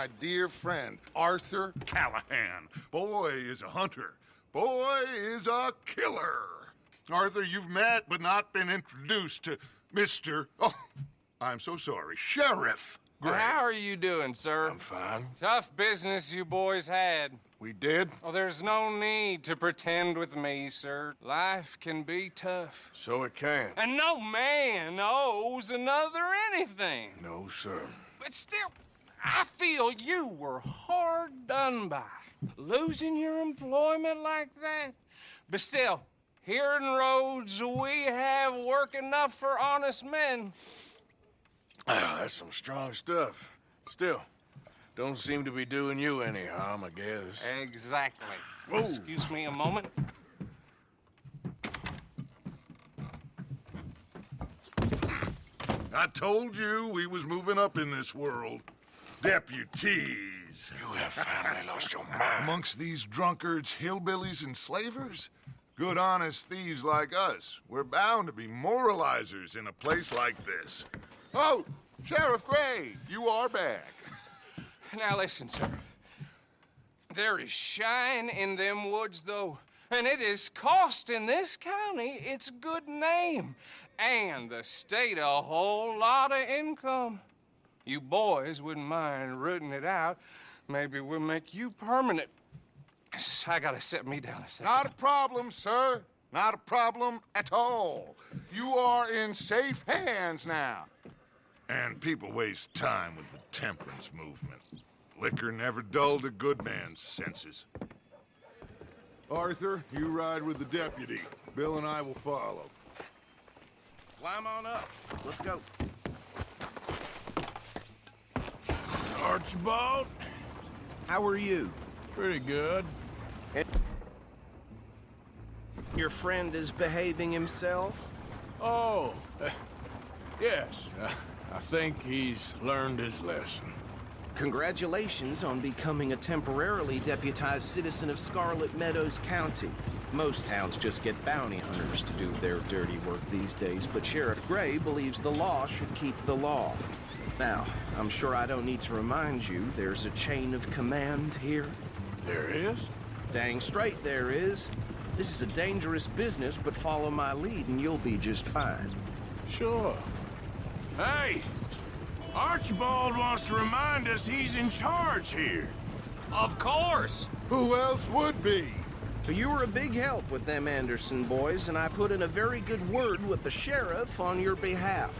my dear friend, Arthur Callahan. Boy is a hunter. Boy is a killer. Arthur, you've met but not been introduced to Mr. Oh, I'm so sorry, Sheriff Gray. How are you doing, sir? I'm fine. Tough business you boys had. We did? Oh, there's no need to pretend with me, sir. Life can be tough. So it can. And no man owes another anything. No, sir. But still, I feel you were hard done by. Losing your employment like that. But still, here in Rhodes, we have work enough for honest men. Ah, that's some strong stuff. Still, don't seem to be doing you any harm, I guess. Exactly. Whoa. Excuse me a moment. I told you we was moving up in this world. Deputies. You have finally lost your mind. Amongst these drunkards, hillbillies, and slavers? Good, honest thieves like us. We're bound to be moralizers in a place like this. Oh, Sheriff Gray, you are back. Now listen, sir. There is shine in them woods, though, and it is costing this county its good name and the state a whole lot of income. You boys wouldn't mind rooting it out. Maybe we'll make you permanent. I gotta set me down a second. Not a problem, sir. Not a problem at all. You are in safe hands now. And people waste time with the temperance movement. Liquor never dulled a good man's senses. Arthur, you ride with the deputy. Bill and I will follow. Climb on up. Let's go. Archibald? How are you? Pretty good. Your friend is behaving himself? Oh, yes. I think he's learned his lesson. Congratulations on becoming a temporarily deputized citizen of Scarlet Meadows County. Most towns just get bounty hunters to do their dirty work these days, but Sheriff Gray believes the law should keep the law. Now, I'm sure I don't need to remind you there's a chain of command here. There is? Dang straight there is. This is a dangerous business, but follow my lead and you'll be just fine. Sure. Hey! Archibald wants to remind us he's in charge here. Of course. Who else would be? You were a big help with them Anderson boys, and I put in a very good word with the sheriff on your behalf.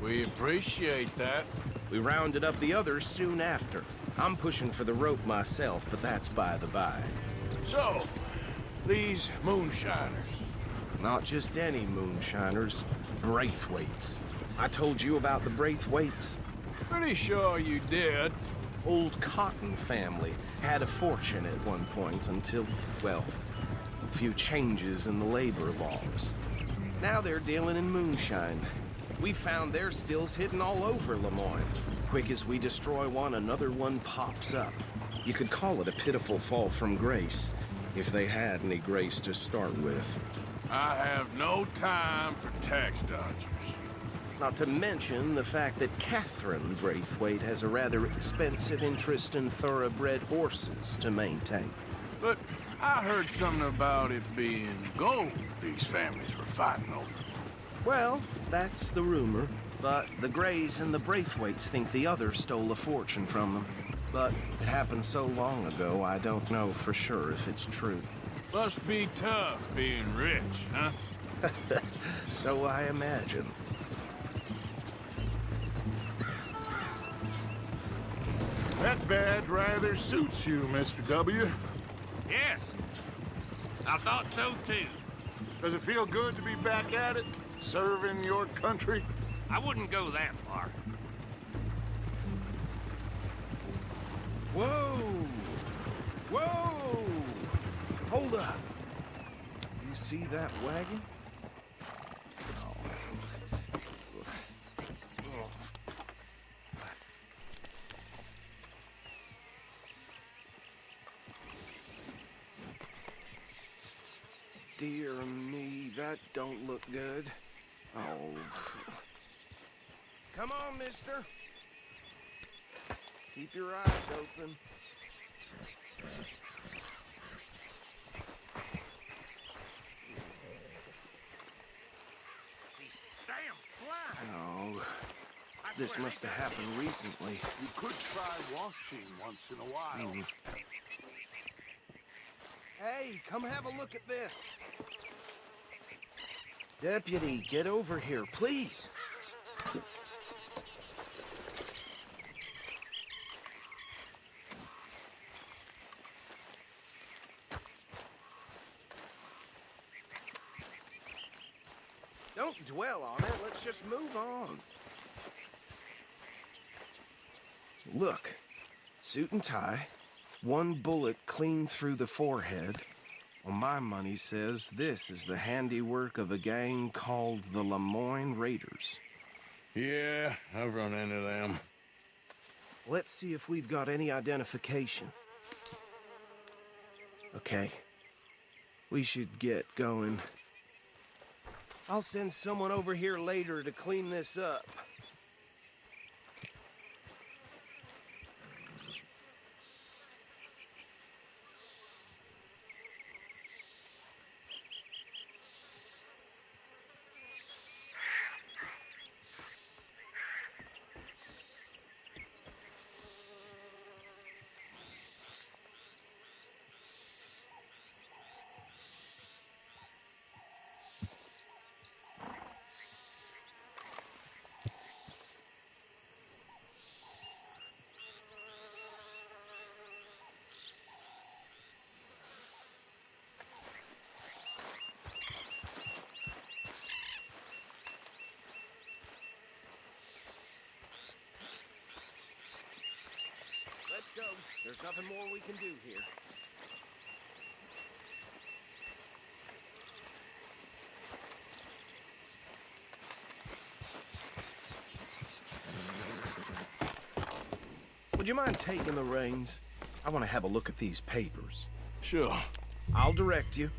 We appreciate that. We rounded up the others soon after. I'm pushing for the rope myself, but that's by the by. So, these moonshiners. Not just any moonshiners, Braithwaites. I told you about the Braithwaites. Pretty sure you did. Old Cotton family had a fortune at one point until, well, a few changes in the labor laws. Now they're dealing in moonshine. We found their stills hidden all over Lemoyne. Quick as we destroy one, another one pops up. You could call it a pitiful fall from grace, if they had any grace to start with. I have no time for tax dodgers. Not to mention the fact that Catherine Braithwaite has a rather expensive interest in thoroughbred horses to maintain. But I heard something about it being gold these families were fighting over. Well, that's the rumor. But the Grays and the Braithwaites think the other stole a fortune from them. But it happened so long ago, I don't know for sure if it's true. Must be tough being rich, huh? So I imagine. That badge rather suits you, Mr. W. Yes, I thought so too. Does it feel good to be back at it? Serving your country? I wouldn't go that far. Whoa! Whoa! Hold up. You see that wagon? Dear me, that don't look good. Oh. Come on, mister. Keep your eyes open. Damn fly! Oh, this must have happened recently. You could try washing once in a while. Hey, come have a look at this. Deputy, get over here, please. Don't dwell on it. Let's just move on. Look, suit and tie, one bullet clean through the forehead. Well, my money says this is the handiwork of a gang called the Lemoyne Raiders. Yeah, I've run into them. Let's see if we've got any identification. Okay. We should get going. I'll send someone over here later to clean this up. Let's go. There's nothing more we can do here. Would you mind taking the reins? I want to have a look at these papers. Sure. I'll direct you.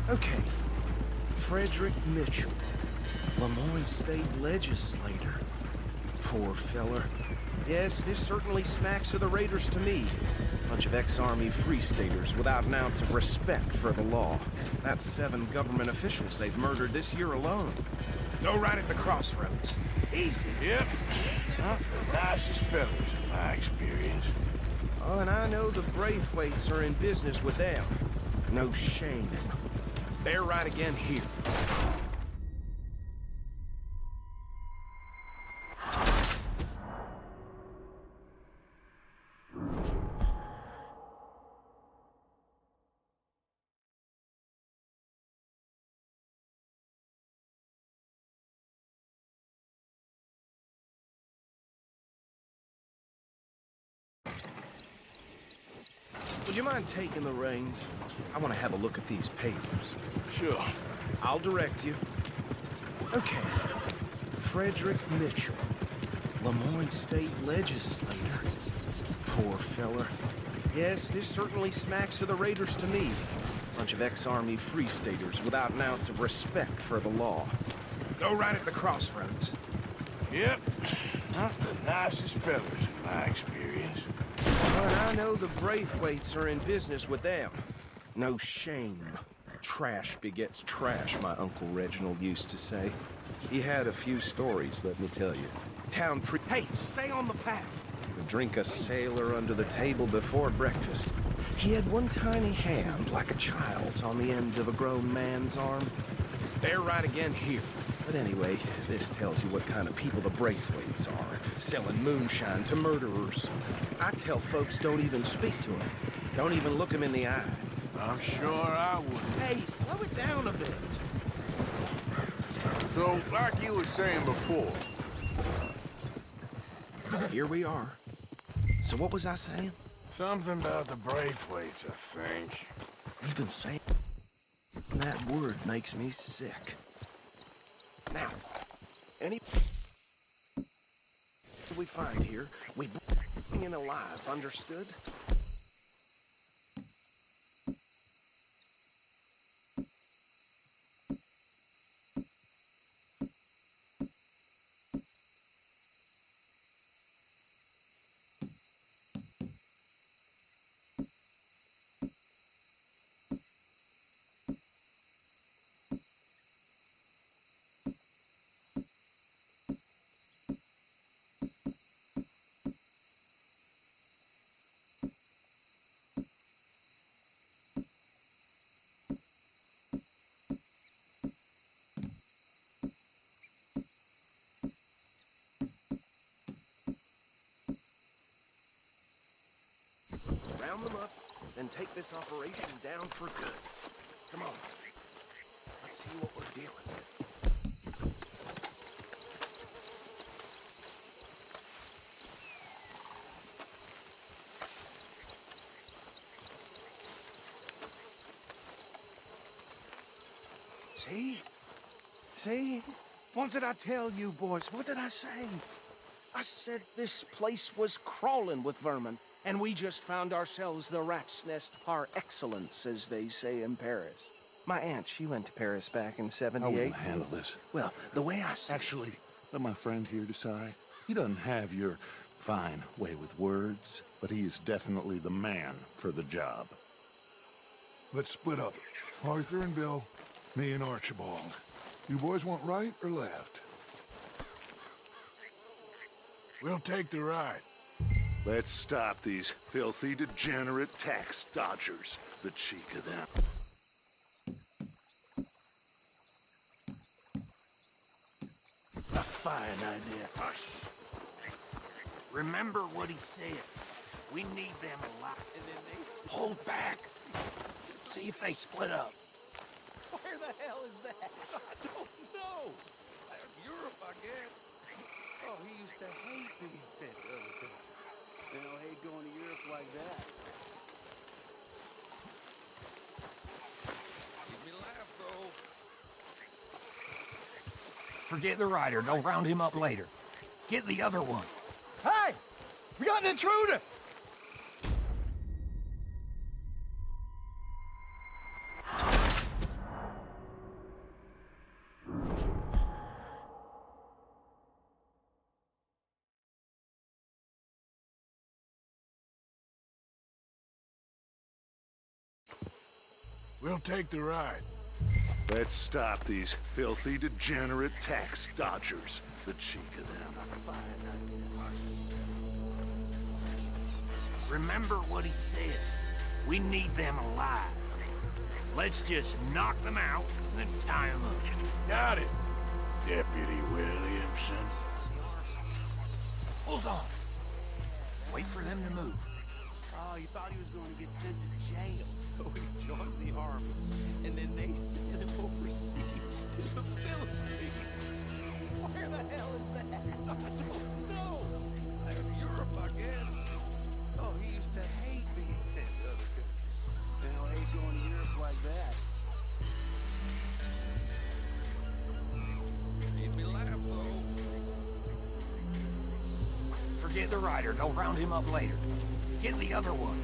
Okay. Frederick Mitchell, Lemoyne State Legislator. Poor feller. Yes, this certainly smacks of the Raiders to me. Bunch of ex-Army Free Staters without an ounce of respect for the law. That's 7 government officials they've murdered this year alone. Go right at the crossroads. Easy. Yep. Not the nicest fellas in my experience. Oh, and I know the Braithwaites are in business with them. No shame. They're right again here. Would you mind taking the reins? I want to have a look at these papers. Sure. I'll direct you. Okay. Frederick Mitchell, Lemoyne State Legislator. Poor feller. Yes, this certainly smacks of the Raiders to me. Bunch of ex-Army Free Staters without an ounce of respect for the law. Go right at the crossroads. Yep. Not the nicest fellas in my experience. But I know the Braithwaites are in business with them. No shame. Trash begets trash, my Uncle Reginald used to say. He had a few stories, let me tell you. Hey, stay on the path! Would drink a sailor under the table before breakfast. He had one tiny hand, like a child's, on the end of a grown man's arm. They're right again here. But anyway, this tells you what kind of people the Braithwaites are, selling moonshine to murderers. I tell folks don't even speak to them. Don't even look them in the eye. I'm sure I would. Hey, slow it down a bit. So, like you were saying before, Here we are. So what was I saying? something about the Braithwaites, I think. Even saying that word makes me sick. Now, any we find here, we bring in alive, understood? take this operation down for good. Come on. Let's see what we're dealing with. See? See? What did I tell you, boys? What did I say? I said this place was crawling with vermin, and we just found ourselves the rat's nest par excellence, as they say in Paris. My aunt, she went to Paris back in How '78. will I handle this? Well, the way I see Actually, let my friend here decide. He doesn't have your fine way with words, but he is definitely the man for the job. Let's split up. Arthur and Bill, me and Archibald. You boys want right or left? We'll take the ride. Let's stop these filthy, degenerate tax dodgers. The cheek of them. A fine idea. Hush. Remember what he said. We need them alive. And then they hold back. See if they split up. Where the hell is that? I don't know. Europe, I guess. Oh, he used to hate being sent to other countries. They don't hate going to Europe like that. Made me laugh, though. Forget the rider. Don't round him up later. Get the other one. Hey! We got an intruder! We'll take the ride. Let's stop these filthy, degenerate tax dodgers. The cheek of them. Remember what he said. We need them alive. Let's just knock them out and then tie them up. Got it, Deputy Williamson. Hold on. Wait for them to move. Oh, you thought he was going to get sent to jail. So he joined the army. And then they sent him overseas to the Philippines. Where the hell is that? I don't know. Europe, I guess. Oh, he used to hate being sent to other countries. They don't hate going to Europe like that. Made me laugh, though. Forget the rider. Don't round him up later. Get the other one.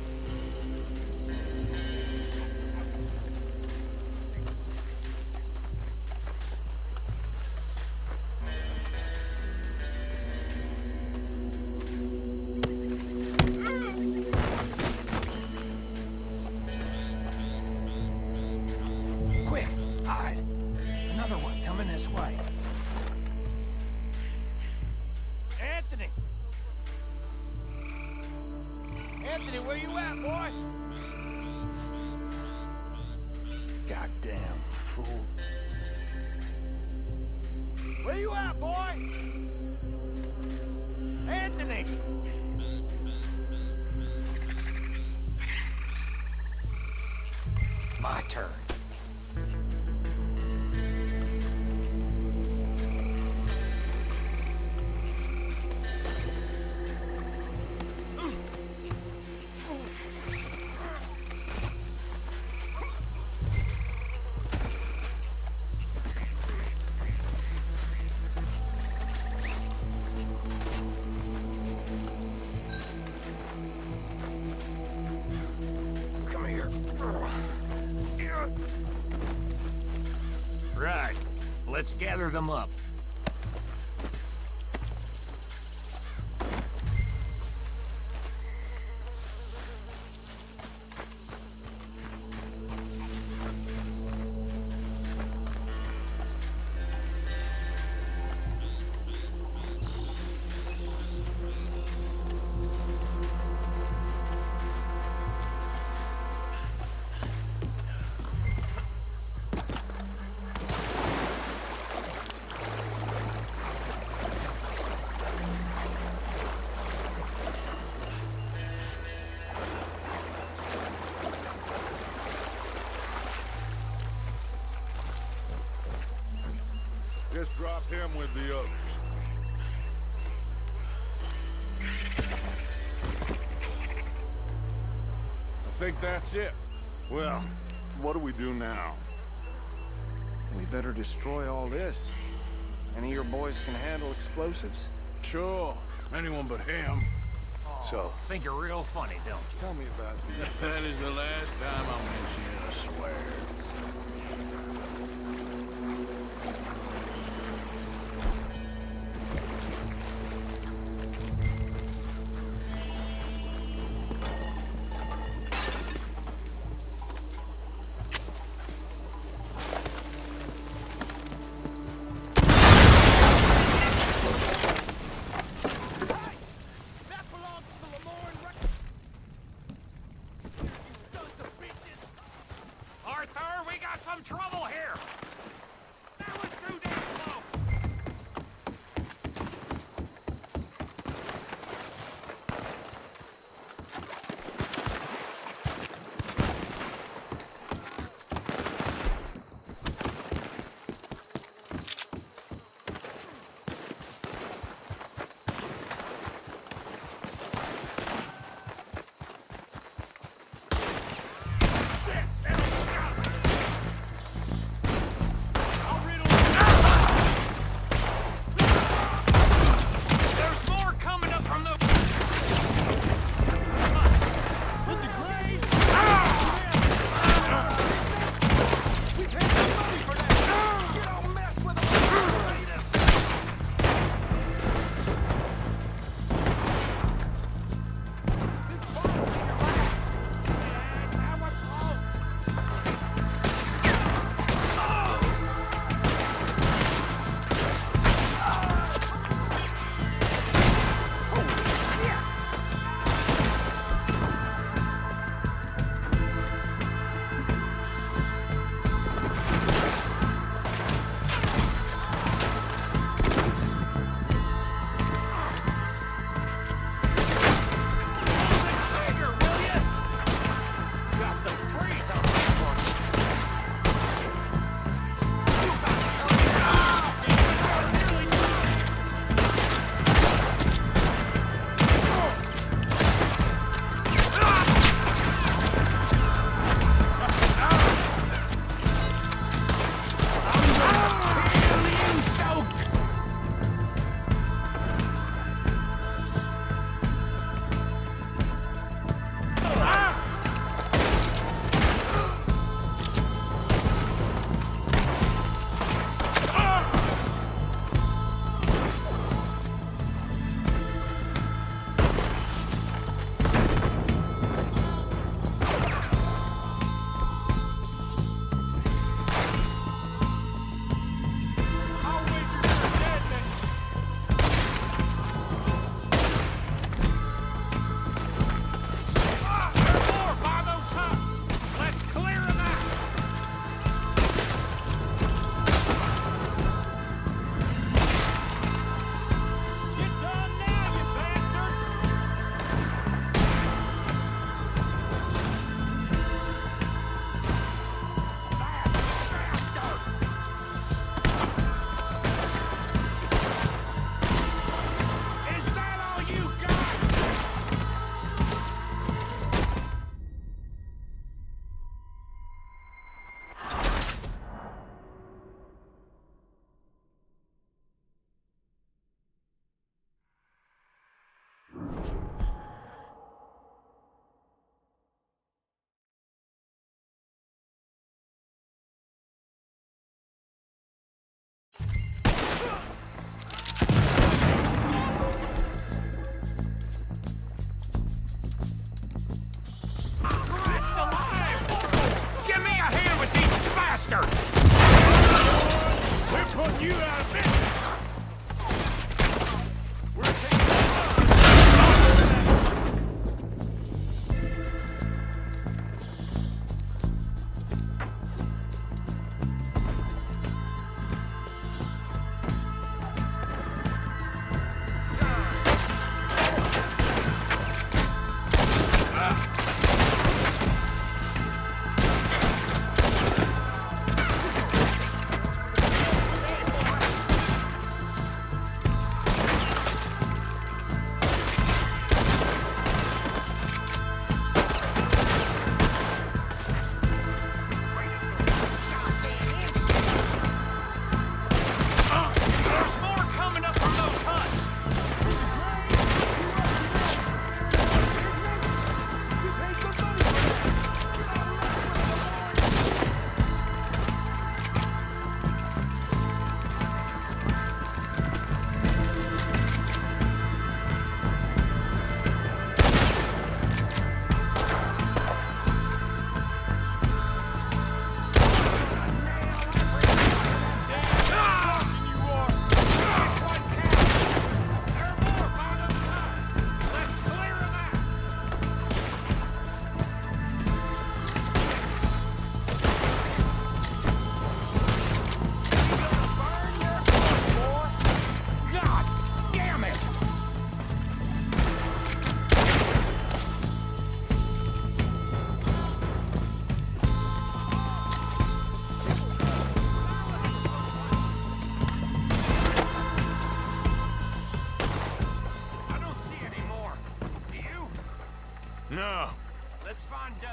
Quick, hide. Another one coming this way. Anthony! Anthony, where you at, boy? Goddamn fool. Where you at, boy? Anthony! My turn. Come here. Right. Let's gather them up. Just drop him with the others. I think that's it. Well, what do we do now? We better destroy all this. Any of your boys can handle explosives? Sure. Anyone but him. So, Think you're real funny, don't you? tell me about the... That is the last time I'll mention it, I swear. That belongs to the Lamorne Re- You sons of bitches! Arthur,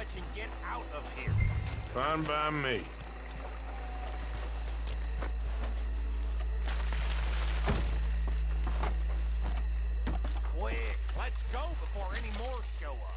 match and get out of here. Fine by me. Quick, let's go before any more show up.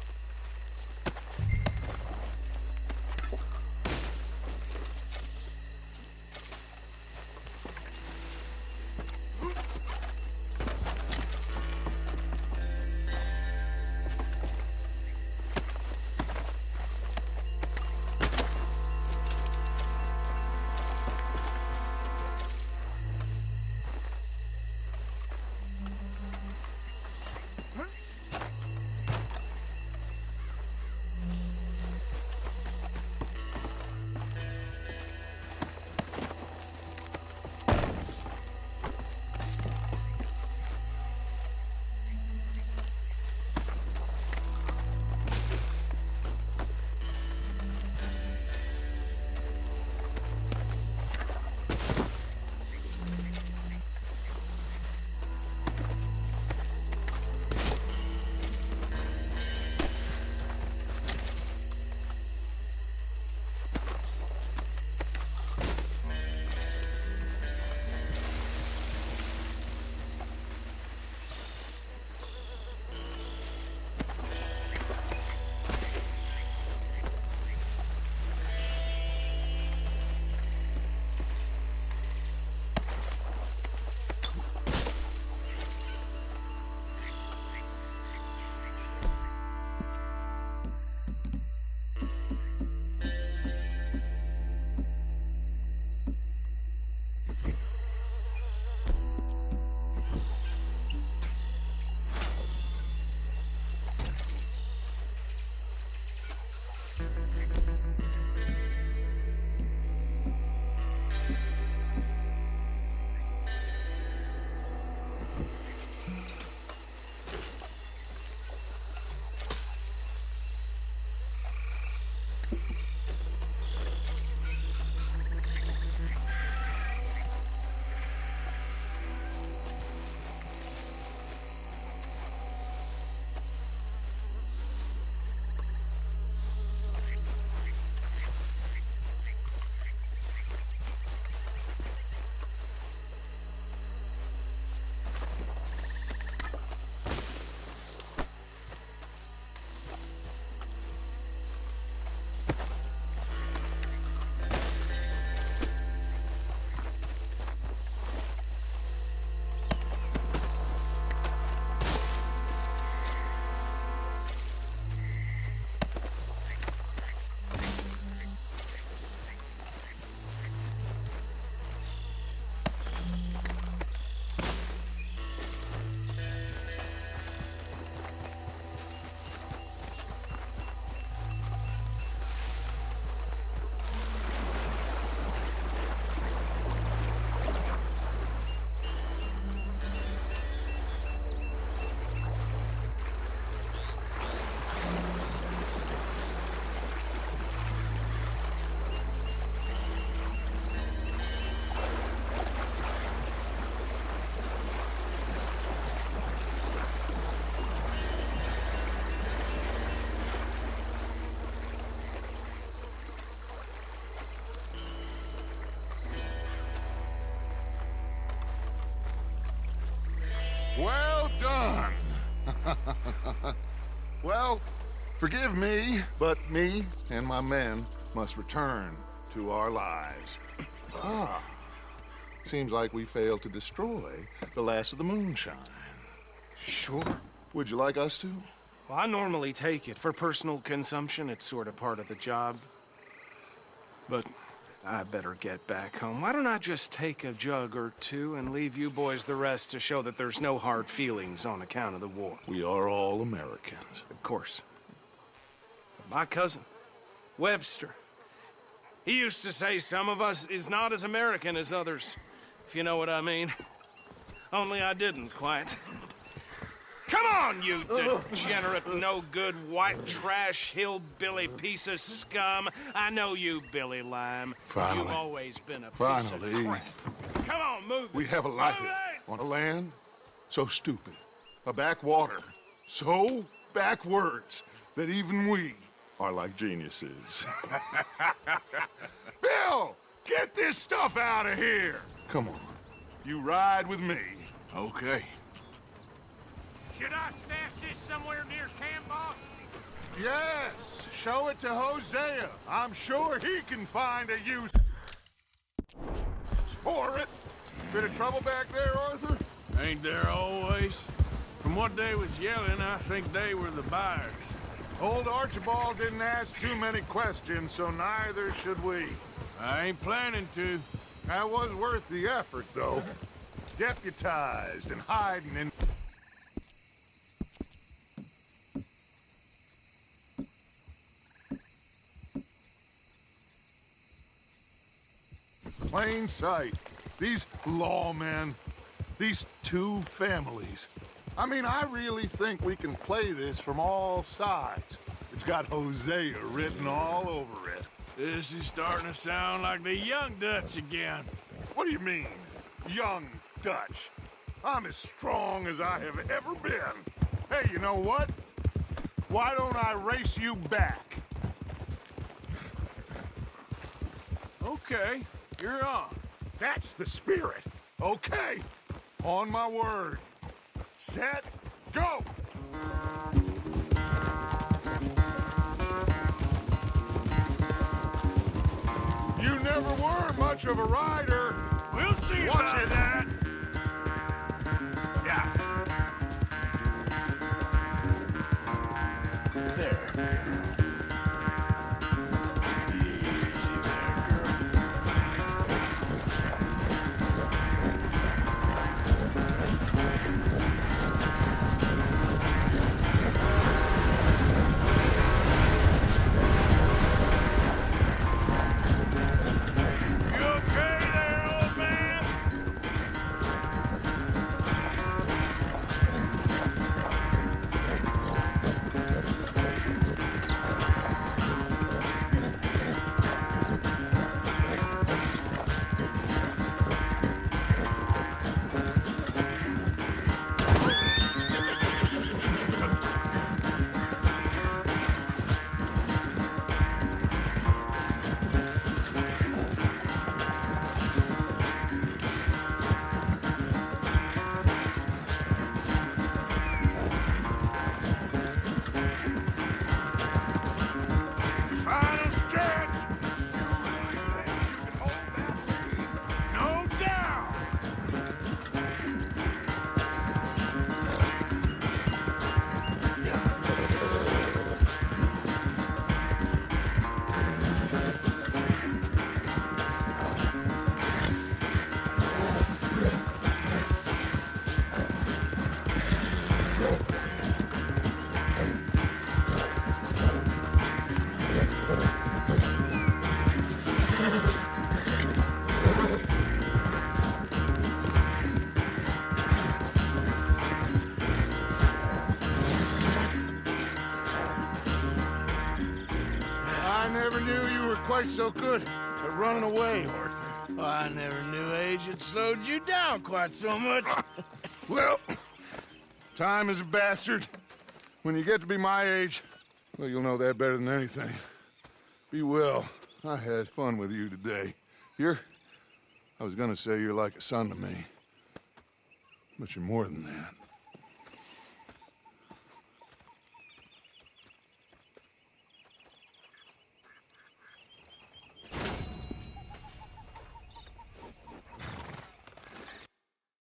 Well done. Well, forgive me, but me and my men must return to our lives. Seems like we failed to destroy the last of the moonshine. Sure. Would you like us to? Well, I normally take it. For personal consumption, it's sort of part of the job. But I better get back home. Why don't I just take a jug or two and leave you boys the rest to show that there's no hard feelings on account of the war? We are all Americans. Of course. But my cousin, Webster, he used to say some of us is not as American as others, if you know what I mean. Only I didn't quite. Come on, you degenerate, no-good, white trash, hillbilly piece of scum. I know you, Billy Lime. Finally. You've always been a piece Finally. of crap. Come on, move it. We have a life Move it! on a land so stupid, a backwater so backwards that even we are like geniuses. Bill, get this stuff out of here. Come on, you ride with me. Okay. Should I stash this somewhere near camp, boss? Yes, show it to Hosea. I'm sure he can find a use for it. Bit of trouble back there, Arthur? Ain't there always? From what they was yelling, I think they were the buyers. Old Archibald didn't ask too many questions, so neither should we. I ain't planning to. That was worth the effort, though. Deputized and hiding in plain sight. These lawmen, these two families. I mean, I really think we can play this from all sides. It's got Hosea written all over it. This is starting to sound like the Young Dutch again. What do you mean, young Dutch? I'm as strong as I have ever been. Hey, you know what? Why don't I race you back? Okay, you're on. That's the spirit. Okay, on my word. Set, go! You never were much of a rider. We'll see Watch about it. that. Yeah. There, girl. Easy there, girl. You okay there, old man? Final stretch. No doubt. I never knew you were quite so good at running away, Arthur. Well, I never knew age had slowed you down quite so much. Well, time is a bastard. When you get to be my age, well, you'll know that better than anything. Be well. I had fun with you today. I was gonna say you're like a son to me. But you're more than that.